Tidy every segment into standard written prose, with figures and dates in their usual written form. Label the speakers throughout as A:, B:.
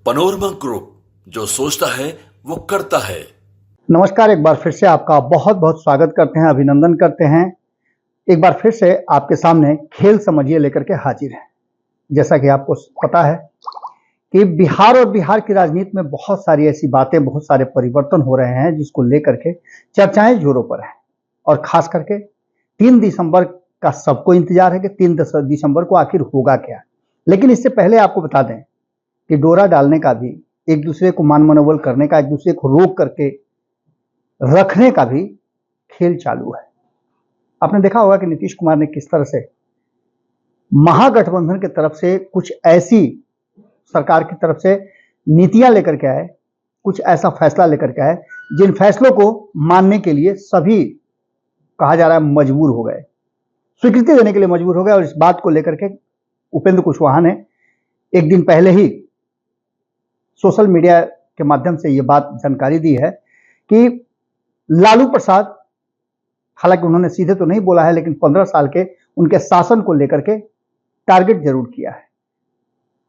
A: Panorama group, जो सोचता है वो करता है।
B: नमस्कार, एक बार फिर से आपका बहुत बहुत स्वागत करते हैं, अभिनंदन करते हैं। एक बार फिर से आपके सामने खेल समझिए लेकर के हाजिर हैं। जैसा कि आपको पता है कि बिहार और बिहार की राजनीति में बहुत सारी ऐसी बातें, बहुत सारे परिवर्तन हो रहे हैं जिसको लेकर के चर्चाएं जोरों पर हैं। और खास करके 3 दिसंबर का सबको इंतजार है कि 3 दिसंबर को आखिर होगा क्या। लेकिन इससे पहले आपको बता दें कि डोरा डालने का भी, एक दूसरे को मान मनोबल करने का, एक दूसरे को रोक करके रखने का भी खेल चालू है। आपने देखा होगा कि नीतीश कुमार ने किस तरह से महागठबंधन की तरफ से कुछ ऐसी, सरकार की तरफ से नीतियां लेकर के आए, कुछ ऐसा फैसला लेकर के आए जिन फैसलों को मानने के लिए सभी, कहा जा रहा है, मजबूर हो गए, स्वीकृति देने के लिए मजबूर हो गए। और इस बात को लेकर के उपेंद्र कुशवाहा ने एक दिन पहले ही सोशल मीडिया के माध्यम से यह बात जानकारी दी है कि लालू प्रसाद, हालांकि उन्होंने सीधे तो नहीं बोला है, लेकिन 15 साल के उनके शासन को लेकर के टारगेट जरूर किया है।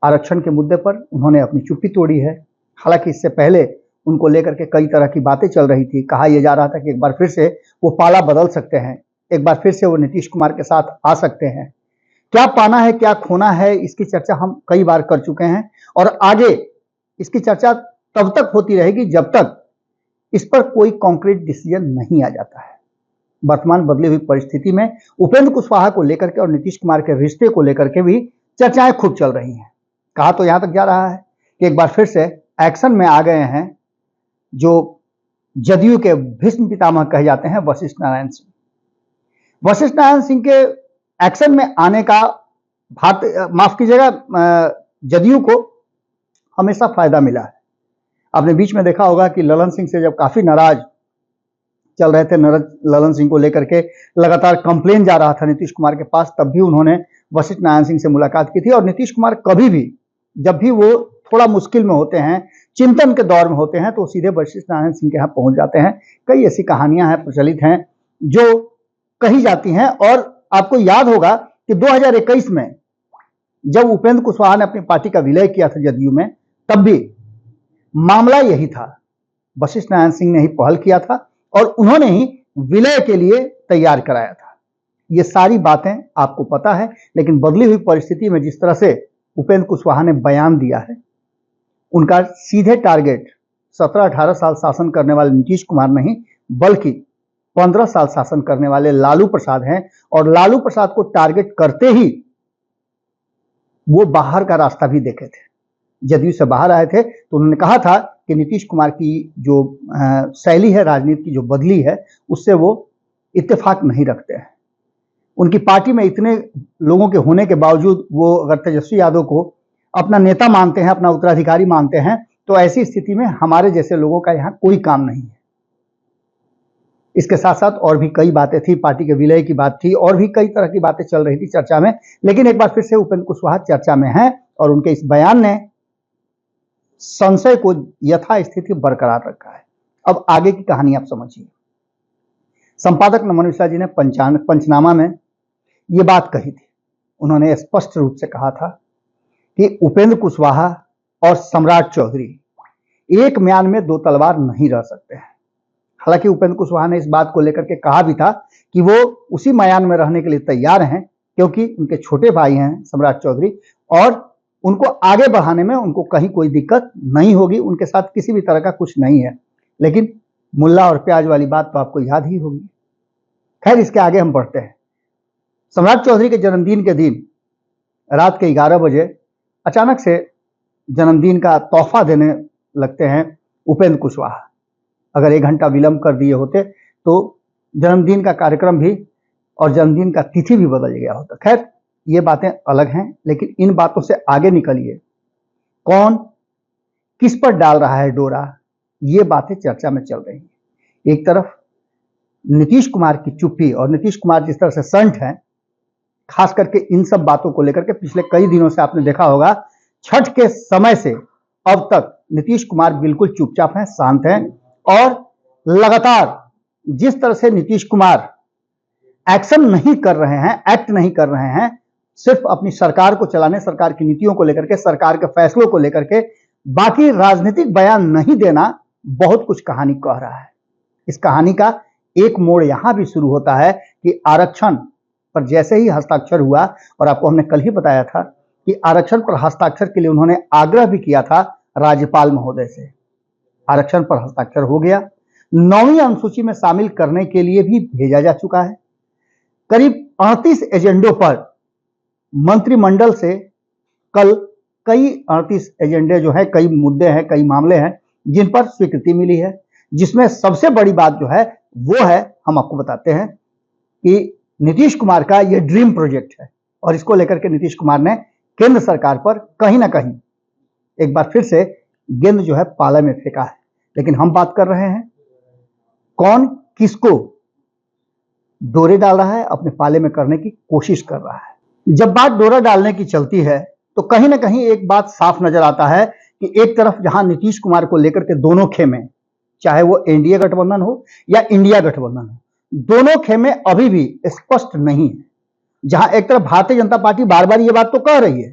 B: आरक्षण के मुद्दे पर उन्होंने अपनी चुप्पी तोड़ी है। हालांकि इससे पहले उनको लेकर के कई तरह की बातें चल रही थी। कहा यह जा रहा था कि एक बार फिर से वो पाला बदल सकते हैं, एक बार फिर से वो नीतीश कुमार के साथ आ सकते हैं। क्या पाना है, क्या खोना है, इसकी चर्चा हम कई बार कर चुके हैं और आगे इसकी चर्चा तब तक होती रहेगी जब तक इस पर कोई कॉन्क्रीट डिसीजन नहीं आ जाता है। वर्तमान बदली हुई परिस्थिति में उपेंद्र कुशवाहा को लेकर के और नीतीश कुमार के रिश्ते को लेकर के भी चर्चाएं खूब चल रही हैं। कहा तो यहां तक जा रहा है कि एक बार फिर से एक्शन में आ गए हैं जो जदयू के भीष्म पितामह कहे जाते हैं, वशिष्ठ नारायण सिंह। वशिष्ठ नारायण सिंह के एक्शन में आने का माफ कीजिएगा, जदयू को हमेशा फायदा मिला है। आपने बीच में देखा होगा कि ललन सिंह से जब काफी नाराज चल रहे थे, ललन सिंह को लेकर के लगातार कंप्लेन जा रहा था नीतीश कुमार के पास, तब भी उन्होंने वशिष्ठ नारायण सिंह से मुलाकात की थी। और नीतीश कुमार कभी भी, जब भी वो थोड़ा मुश्किल में होते हैं, चिंतन के दौर में होते हैं, तो सीधे वशिष्ठ नारायण सिंह के यहाँ पहुंच जाते हैं। कई ऐसी कहानियां हैं, प्रचलित हैं, जो कही जाती हैं। और आपको याद होगा कि 2021 में जब उपेंद्र कुशवाहा ने अपनी पार्टी का विलय किया था जदयू में, तब भी मामला यही था। वशिष्ठ नारायण सिंह ने ही पहल किया था और उन्होंने ही विलय के लिए तैयार कराया था। ये सारी बातें आपको पता है। लेकिन बदली हुई परिस्थिति में जिस तरह से उपेंद्र कुशवाहा ने बयान दिया है, उनका सीधे टारगेट 17-18 साल शासन करने वाले नीतीश कुमार नहीं, बल्कि 15 साल शासन करने वाले लालू प्रसाद हैं। और लालू प्रसाद को टारगेट करते ही वो बाहर का रास्ता भी देखे थे। जदयू से बाहर आए थे तो उन्होंने कहा था कि नीतीश कुमार की जो शैली है, राजनीति की जो बदली है, उससे वो इत्तेफाक नहीं रखते हैं। उनकी पार्टी में इतने लोगों के होने के बावजूद वो अगर तेजस्वी यादव को अपना नेता मानते हैं, अपना उत्तराधिकारी मानते हैं, तो ऐसी स्थिति में हमारे जैसे लोगों का यहाँ कोई काम नहीं है। इसके साथ साथ और भी कई बातें थी, पार्टी के विलय की बात थी, और भी कई तरह की बातें चल रही थी चर्चा में। लेकिन एक बार फिर से उपेंद्र कुशवाहा चर्चा में हैं और उनके इस बयान ने संशय को यथास्थिति बरकरार रखा है। अब आगे की कहानी आप समझिए। संपादक नमन मिश्रा जी ने पंचनामा में ये बात कही थी। उन्होंने स्पष्ट रूप से कहा था कि उपेंद्र कुशवाहा और सम्राट चौधरी एक म्यान में दो तलवार नहीं रह सकते हैं। हालांकि उपेंद्र कुशवाहा ने इस बात को लेकर के कहा भी था कि वो उसी म्यान में रहने के लिए तैयार हैं, क्योंकि उनके छोटे भाई हैं सम्राट चौधरी, और उनको आगे बढ़ाने में उनको कहीं कोई दिक्कत नहीं होगी, उनके साथ किसी भी तरह का कुछ नहीं है। लेकिन मुल्ला और प्याज वाली बात तो आपको याद ही होगी। खैर, इसके आगे हम बढ़ते हैं। सम्राट चौधरी के जन्मदिन के दिन रात के 11 बजे अचानक से जन्मदिन का तोहफा देने लगते हैं उपेंद्र कुशवाहा। अगर 1 घंटा विलंब कर दिए होते तो जन्मदिन का कार्यक्रम भी और जन्मदिन का तिथि भी बदल गया होता। खैर, ये बातें अलग हैं, लेकिन इन बातों से आगे निकलिए। कौन किस पर डाल रहा है डोरा, ये बातें चर्चा में चल रही हैं। एक तरफ नीतीश कुमार की चुप्पी, और नीतीश कुमार जिस तरह से संट हैं, खास करके इन सब बातों को लेकर के पिछले कई दिनों से आपने देखा होगा, छठ के समय से अब तक नीतीश कुमार बिल्कुल चुपचाप हैं, शांत हैं। और लगातार जिस तरह से नीतीश कुमार एक्शन नहीं कर रहे हैं, एक्ट नहीं कर रहे हैं, सिर्फ अपनी सरकार को चलाने, सरकार की नीतियों को लेकर के, सरकार के फैसलों को लेकर के बाकी राजनीतिक बयान नहीं देना बहुत कुछ कहानी कह रहा है। इस कहानी का एक मोड़ यहां भी शुरू होता है कि आरक्षण पर जैसे ही हस्ताक्षर हुआ, और आपको हमने कल ही बताया था कि आरक्षण पर हस्ताक्षर के लिए उन्होंने आग्रह भी किया था राज्यपाल महोदय से। आरक्षण पर हस्ताक्षर हो गया, 9वीं अनुसूची में शामिल करने के लिए भी भेजा जा चुका है। करीब 38 एजेंडों पर मंत्रिमंडल से कल कई 38 एजेंडे जो है, कई मुद्दे हैं, कई मामले हैं जिन पर स्वीकृति मिली है, जिसमें सबसे बड़ी बात जो है वो है, हम आपको बताते हैं कि नीतीश कुमार का यह ड्रीम प्रोजेक्ट है और इसको लेकर के नीतीश कुमार ने केंद्र सरकार पर कहीं ना कहीं एक बार फिर से गेंद जो है पाला में फेंका है। लेकिन हम बात कर रहे हैं कौन किसको डोरे डाल रहा है, अपने पाले में करने की कोशिश कर रहा है। जब बात डोरा डालने की चलती है तो कहीं ना कहीं एक बात साफ नजर आता है कि एक तरफ जहां नीतीश कुमार को लेकर के दोनों खेमे, चाहे वो एनडीए गठबंधन हो या इंडिया गठबंधन हो, दोनों खेमे अभी भी स्पष्ट नहीं है। जहां एक तरफ भारतीय जनता पार्टी बार बार ये बात तो कह रही है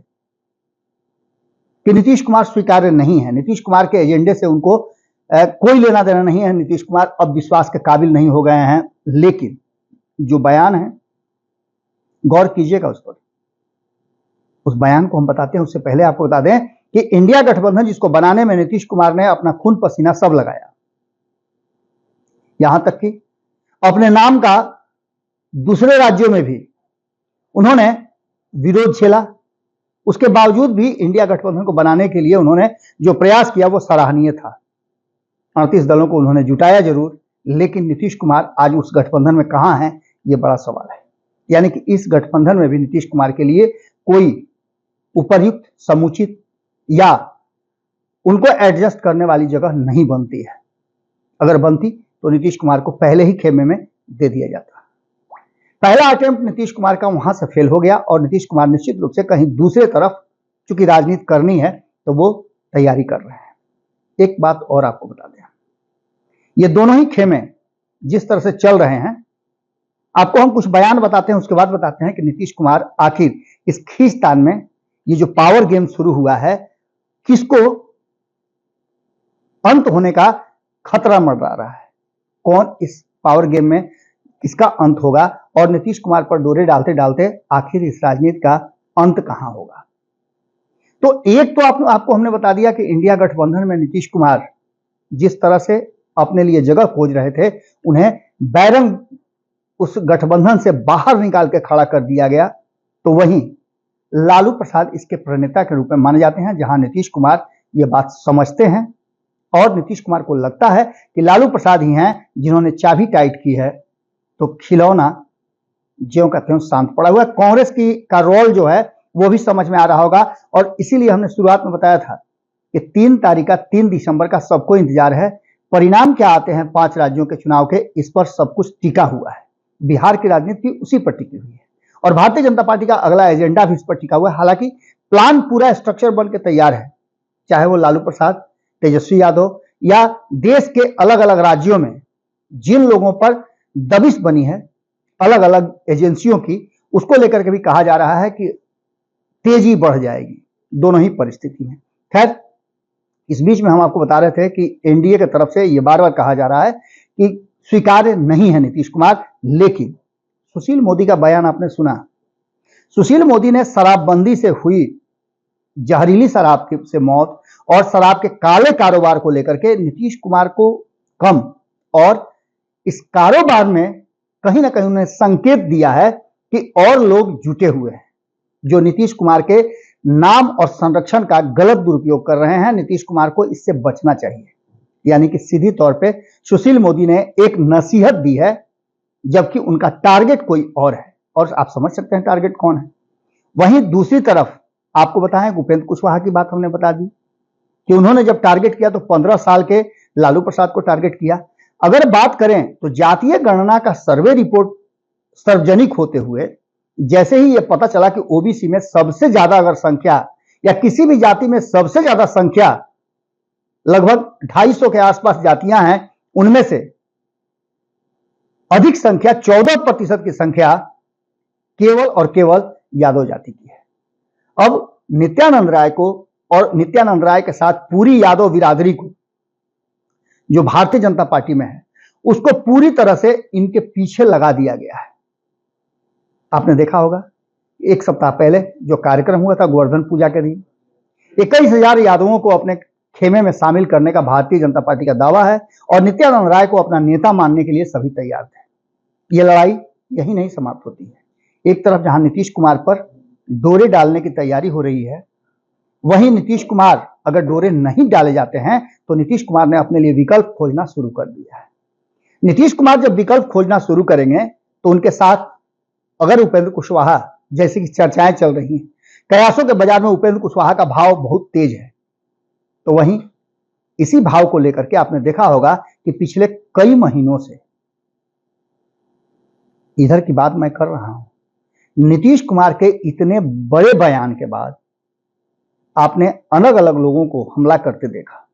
B: कि नीतीश कुमार स्वीकार्य नहीं है, नीतीश कुमार के एजेंडे से उनको कोई लेना देना नहीं है, नीतीश कुमार अब विश्वास के काबिल नहीं हो गए हैं। लेकिन जो बयान है, गौर कीजिएगा उस पर, उस बयान को हम बताते हैं। उससे पहले आपको बता दें कि इंडिया गठबंधन जिसको बनाने में नीतीश कुमार ने अपना खून पसीना सब लगाया, यहां तक कि अपने नाम का दूसरे राज्यों में भी उन्होंने विरोध झेला। उसके बावजूद भी इंडिया गठबंधन को बनाने के लिए उन्होंने जो प्रयास किया वो सराहनीय था। 38 दलों को उन्होंने जुटाया जरूर, लेकिन नीतीश कुमार आज उस गठबंधन में कहां हैं, ये बड़ा सवाल है। यानी कि इस गठबंधन में भी नीतीश कुमार के लिए कोई उपयुक्त, समुचित या उनको एडजस्ट करने वाली जगह नहीं बनती है। अगर बनती तो नीतीश कुमार को पहले ही खेमे में दे दिया जाता। पहला अटेम्प्ट नीतीश कुमार का वहां से फेल हो गया और नीतीश कुमार निश्चित रूप से कहीं दूसरे तरफ चूंकि राजनीति करनी है तो वो तैयारी कर रहे हैं। एक बात और आपको बता दें, ये दोनों ही खेमे जिस तरह से चल रहे हैं, आपको हम कुछ बयान बताते हैं, उसके बाद बताते हैं कि नीतीश कुमार आखिर इस खींचतान में ये जो पावर गेम शुरू हुआ है, किसको अंत होने का खतरा मंडरा रहा है, कौन इस पावर गेम में किसका अंत होगा और नीतीश कुमार पर डोरे डालते डालते आखिर इस राजनीति का अंत कहां होगा। तो एक तो आपको हमने बता दिया कि इंडिया गठबंधन में नीतीश कुमार जिस तरह से अपने लिए जगह खोज रहे थे, उन्हें बैरंग उस गठबंधन से बाहर निकाल के खड़ा कर दिया गया। तो वहीं लालू प्रसाद इसके प्रणेता के रूप में माने जाते हैं, जहां नीतीश कुमार ये बात समझते हैं और नीतीश कुमार को लगता है कि लालू प्रसाद ही हैं जिन्होंने चाबी टाइट की है, तो खिलौना ज्यों का त्यों शांत पड़ा हुआ है। कांग्रेस का रोल जो है वो भी समझ में आ रहा होगा और इसीलिए हमने शुरुआत में बताया था कि 3 दिसंबर का सबको इंतजार है। परिणाम क्या आते हैं 5 राज्यों के चुनाव के, इस पर सब कुछ टिका हुआ है। बिहार की राजनीति उसी पर टिकी हुई है और भारतीय जनता पार्टी का अगला एजेंडा भी इस पर टिका हुआ है। हालांकि प्लान पूरा स्ट्रक्चर बन के तैयार है, चाहे वो लालू प्रसाद, तेजस्वी यादव या देश के अलग अलग राज्यों में जिन लोगों पर दबिश बनी है अलग अलग एजेंसियों की, उसको लेकर के भी कहा जा रहा है कि तेजी बढ़ जाएगी दोनों ही परिस्थिति में। खैर, इस बीच में हम आपको बता रहे थे कि एनडीए की तरफ से यह बार बार कहा जा रहा है कि स्वीकार्य नहीं है नीतीश कुमार। लेकिन सुशील मोदी का बयान आपने सुना, सुशील मोदी ने शराबबंदी से हुई जहरीली शराब से मौत और शराब के काले कारोबार को लेकर के नीतीश कुमार को कम और इस कारोबार में कहीं ना कहीं उन्होंने संकेत दिया है कि और लोग जुटे हुए हैं जो नीतीश कुमार के नाम और संरक्षण का गलत दुरुपयोग कर रहे हैं। नीतीश कुमार को इससे बचना चाहिए। यानी कि सीधी तौर पे सुशील मोदी ने एक नसीहत दी है, जबकि उनका टारगेट कोई और है और आप समझ सकते हैं टारगेट कौन है। वहीं दूसरी तरफ आपको बताएं, उपेंद्र कुशवाहा की बात हमने बता दी कि उन्होंने जब टारगेट किया तो 15 साल के लालू प्रसाद को टारगेट किया। अगर बात करें तो जातीय गणना का सर्वे रिपोर्ट सार्वजनिक होते हुए जैसे ही यह पता चला कि ओबीसी में सबसे ज्यादा अगर संख्या या किसी भी जाति में सबसे ज्यादा संख्या लगभग 250 के आसपास जातियां हैं, उनमें से अधिक संख्या 14% की संख्या केवल और केवल यादव जाति की है। अब नित्यानंद राय को और नित्यानंद राय के साथ पूरी यादव बिरादरी को, जो भारतीय जनता पार्टी में है, उसको पूरी तरह से इनके पीछे लगा दिया गया है। आपने देखा होगा एक सप्ताह पहले जो कार्यक्रम हुआ था गोवर्धन पूजा के दिन, 21,000 यादवों को अपने खेमे में शामिल करने का भारतीय जनता पार्टी का दावा है और नित्यानंद राय को अपना नेता मानने के लिए सभी तैयार थे। ये लड़ाई यही नहीं समाप्त होती है। एक तरफ जहां नीतीश कुमार पर डोरे डालने की तैयारी हो रही है, वहीं नीतीश कुमार अगर डोरे नहीं डाले जाते हैं तो नीतीश कुमार ने अपने लिए विकल्प खोजना शुरू कर दिया है। नीतीश कुमार जब विकल्प खोजना शुरू करेंगे तो उनके साथ अगर उपेंद्र कुशवाहा जैसे कि चर्चाएं चल रही हैं, कयासों के बाजार में उपेंद्र कुशवाहा का भाव बहुत तेज है, तो वहीं इसी भाव को लेकर के आपने देखा होगा कि पिछले कई महीनों से इधर की बात मैं कर रहा हूं, नीतीश कुमार के इतने बड़े बयान के बाद आपने अलग अलग लोगों को हमला करते देखा।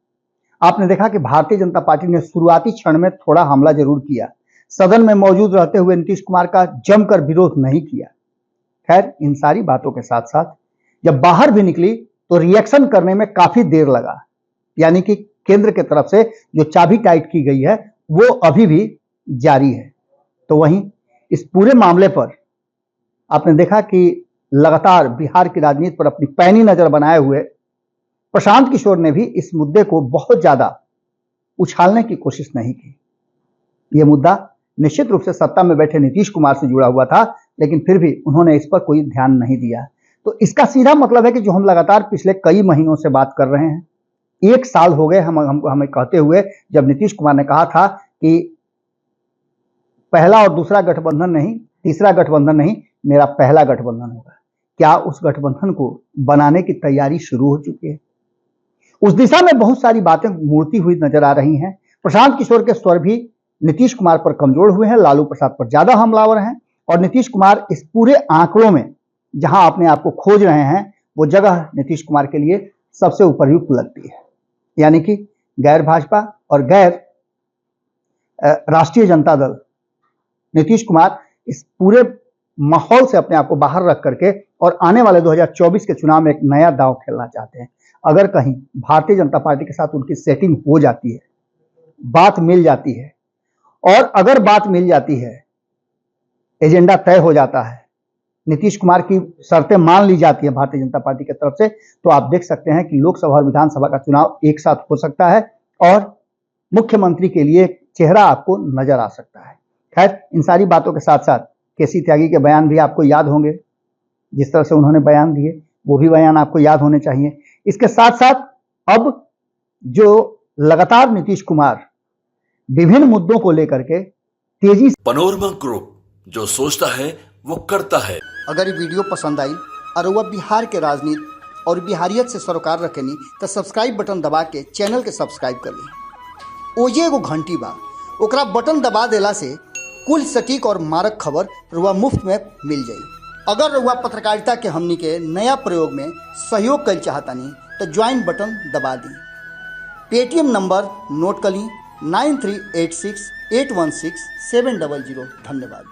B: आपने देखा कि भारतीय जनता पार्टी ने शुरुआती क्षण में थोड़ा हमला जरूर किया, सदन में मौजूद रहते हुए नीतीश कुमार का जमकर विरोध नहीं किया। खैर, इन सारी बातों के साथ साथ जब बाहर भी निकली तो रिएक्शन करने में काफी देर लगा, यानी कि केंद्र की तरफ से जो चाबी टाइट की गई है वो अभी भी जारी है। तो वहीं इस पूरे मामले पर आपने देखा कि लगातार बिहार की राजनीति पर अपनी पैनी नजर बनाए हुए प्रशांत किशोर ने भी इस मुद्दे को बहुत ज्यादा उछालने की कोशिश नहीं की। यह मुद्दा निश्चित रूप से सत्ता में बैठे नीतीश कुमार से जुड़ा हुआ था, लेकिन फिर भी उन्होंने इस पर कोई ध्यान नहीं दिया। तो इसका सीधा मतलब है कि जो हम लगातार पिछले कई महीनों से बात कर रहे हैं, 1 साल हो गए हमें कहते हुए, जब नीतीश कुमार ने कहा था कि पहला और दूसरा गठबंधन नहीं, तीसरा गठबंधन नहीं, मेरा पहला गठबंधन होगा। क्या उस गठबंधन को बनाने की तैयारी शुरू हो चुकी है? उस दिशा में बहुत सारी बातें मूर्ति हुई नजर आ रही हैं। प्रशांत किशोर के स्वर भी नीतीश कुमार पर कमजोर हुए हैं, लालू प्रसाद पर ज्यादा हमलावर हैं और नीतीश कुमार इस पूरे आंकड़ों में जहां अपने आप को खोज रहे हैं, वो जगह नीतीश कुमार के लिए सबसे उपयुक्त लगती है, यानी कि गैर भाजपा और गैर राष्ट्रीय जनता दल। नीतीश कुमार इस पूरे माहौल से अपने आप को बाहर रख करके और आने वाले 2024 के चुनाव में एक नया दांव खेलना चाहते हैं। अगर कहीं भारतीय जनता पार्टी के साथ उनकी सेटिंग हो जाती है, बात मिल जाती है, और अगर बात मिल जाती है, एजेंडा तय हो जाता है, नीतीश कुमार की शर्तें मान ली जाती है भारतीय जनता पार्टी की तरफ से, तो आप देख सकते हैं कि लोकसभा और विधानसभा का चुनाव एक साथ हो सकता है और मुख्यमंत्री के लिए चेहरा आपको नजर आ सकता है। खैर, इन सारी बातों के साथ साथ केसी त्यागी के बयान भी आपको याद होंगे, जिस तरह से उन्होंने बयान दिए वो भी बयान आपको याद होने चाहिए। इसके साथ साथ अब जो लगातार नीतीश कुमार विभिन्न मुद्दों को लेकर के तेजी से
A: पनोरमा ग्रुप, जो सोचता है वो करता है।
B: अगर ये वीडियो पसंद आई और वह बिहार के राजनीति और बिहारियत से सरोकार रखेनी तो सब्सक्राइब बटन दबा के चैनल के सब्सक्राइब कर ली। ओजे एगो घंटी बा, ओकरा बटन दबा देला से कुल सटीक और मारक खबर रुआ मुफ्त में मिल जाई। अगर रुआ पत्रकारिता के हमनी के नया प्रयोग में सहयोग कर चाहतानी तो ज्वाइन बटन दबा दी। पेटीएम नंबर नोट कर ली 9386816700। धन्यवाद।